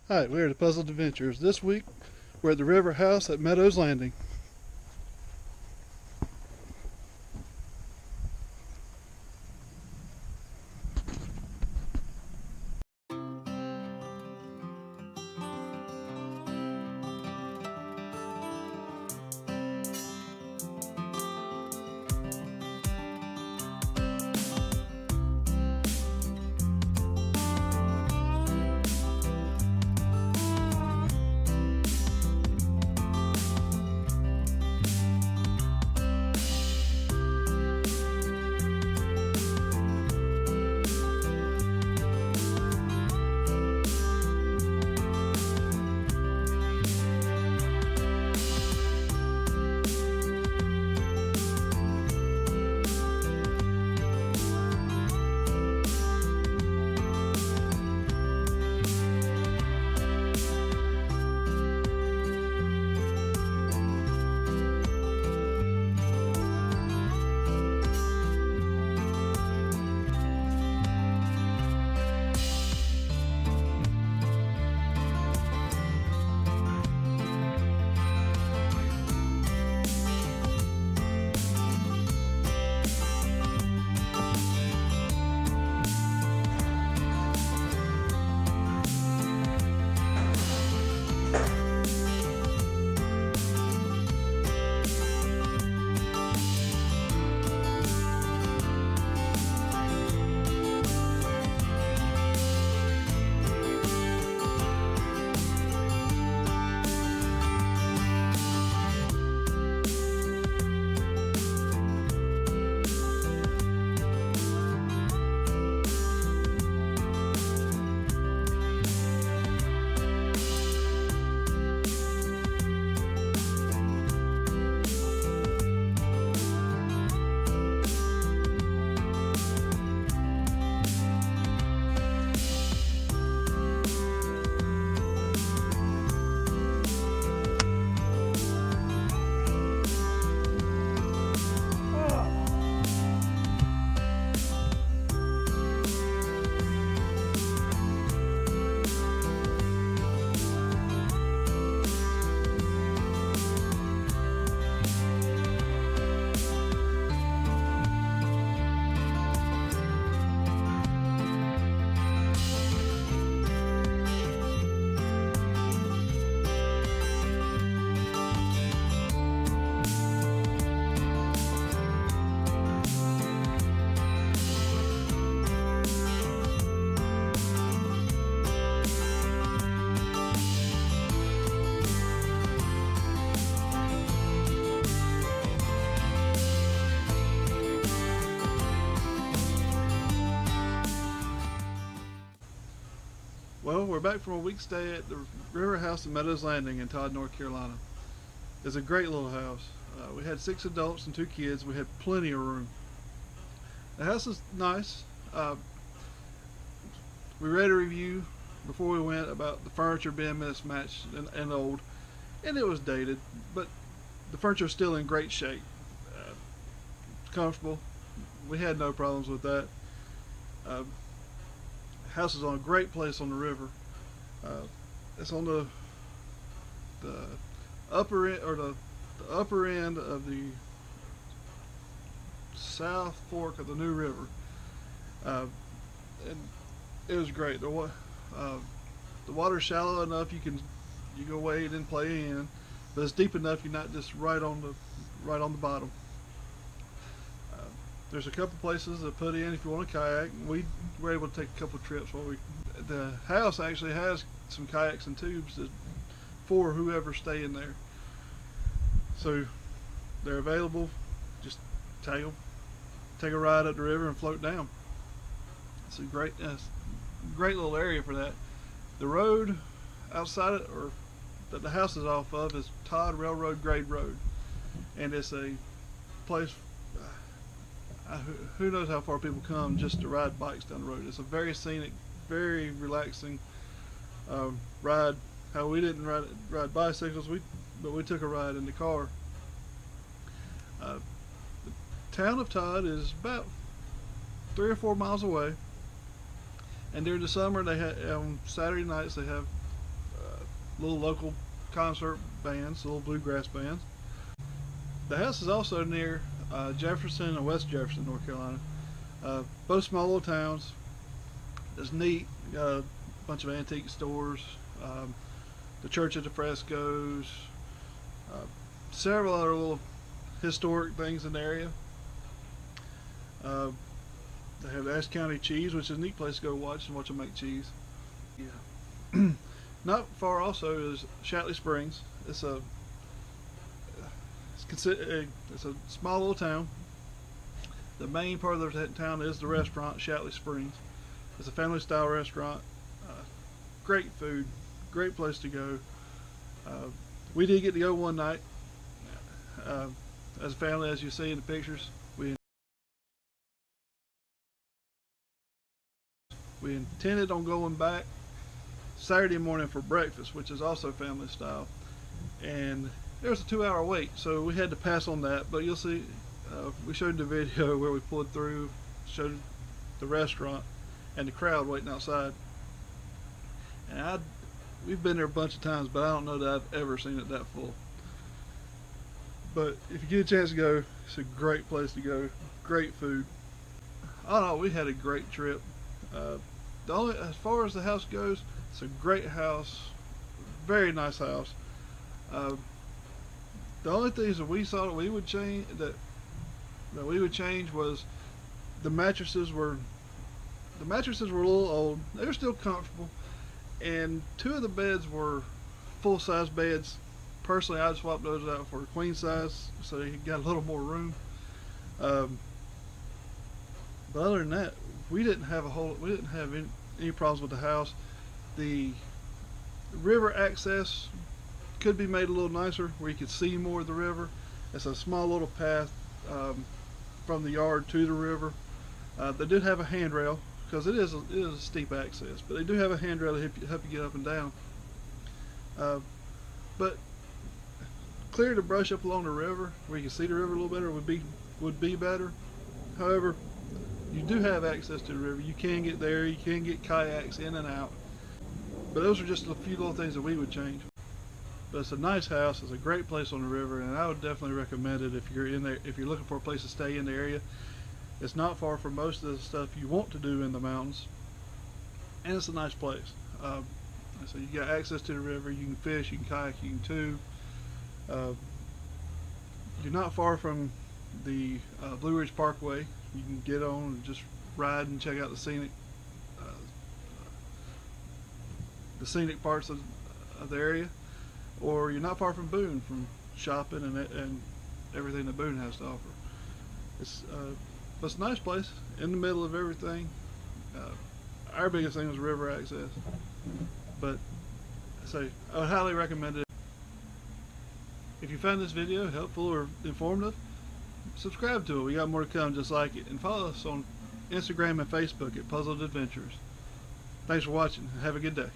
Hi, we're at Puzzled Adventures. This week, we're at the River House at Meadows Landing. Well, we're back from a week's stay at the River House in Meadows Landing in Todd, North Carolina. It's a great little house. We had 6 adults and 2 kids. We had plenty of room. The house is nice. We read a review before we went about the furniture being mismatched and old, and it was dated, but the furniture is still in great shape. It's comfortable. We had no problems with that. House is on a great place on the river. It's on the upper end, or the upper end of the south fork of the New River, and it was great. The water's shallow enough you can wade and play in, but it's deep enough you're not just right on the bottom. There's a couple places to put in if you want a kayak. We were able to take a couple trips while the house actually has some kayaks and tubes for whoever's staying there. So they're available. Just take a ride up the river and float down. It's a great little area for that. The road outside it, or that the house is off of, is Todd Railroad Grade Road, and it's a place. Who knows how far people come just to ride bikes down the road. It's a very scenic, very relaxing ride. How we didn't ride bicycles, but we took a ride in the car. The town of Todd is about 3 or 4 miles away, and during the summer they on Saturday nights they have little local concert bands, little bluegrass bands. The house is also near Jefferson and West Jefferson, North Carolina. Both small little towns. It's neat. Got a bunch of antique stores, the Church of the Frescoes, several other little historic things in the area. They have Ashe County cheese, which is a neat place to go watch them make cheese. Yeah. Not far also is Shatley Springs. It's a small little town. The main part of the town is the restaurant, Shatley Springs. It's a family style restaurant. Great food, great place to go. We did get to go one night as a family, as you see in the pictures. We intended on going back Saturday morning for breakfast, which is also family style, and there was a 2-hour wait, so we had to pass on that. But you'll see, we showed the video where we pulled through, showed the restaurant and the crowd waiting outside. And we've been there a bunch of times, but I don't know that I've ever seen it that full. But if you get a chance to go, it's a great place to go. Great food. All in all, we had a great trip. As far as the house goes, it's a great house, very nice house. The only things that we saw that we would change was the mattresses were a little old. They were still comfortable, and 2 of the beds were full-size beds. Personally, I'd swap those out for a queen size so you got a little more room. But other than that, we didn't have any problems with the house. The river access could be made a little nicer, where you could see more of the river. It's a small little path from the yard to the river. They did have a handrail, because it is a steep access, but they do have a handrail to help you get up and down. But clear the brush up along the river, where you can see the river a little better, would be better. However, you do have access to the river. You can get there. You can get kayaks in and out. But those are just a few little things that we would change. But it's a nice house. It's a great place on the river, and I would definitely recommend it if you're in there. If you're looking for a place to stay in the area, it's not far from most of the stuff you want to do in the mountains, and it's a nice place. So you got access to the river. You can fish. You can kayak. You can tube. You're not far from the Blue Ridge Parkway. You can get on and just ride and check out the scenic parts of the area. Or you're not far from Boone, from shopping and everything that Boone has to offer. But it's a nice place in the middle of everything. Our biggest thing was river access, but I would highly recommend it. If you found this video helpful or informative, subscribe to it. We got more to come just like it, and follow us on Instagram and Facebook at Puzzled Adventures. Thanks for watching, and have a good day.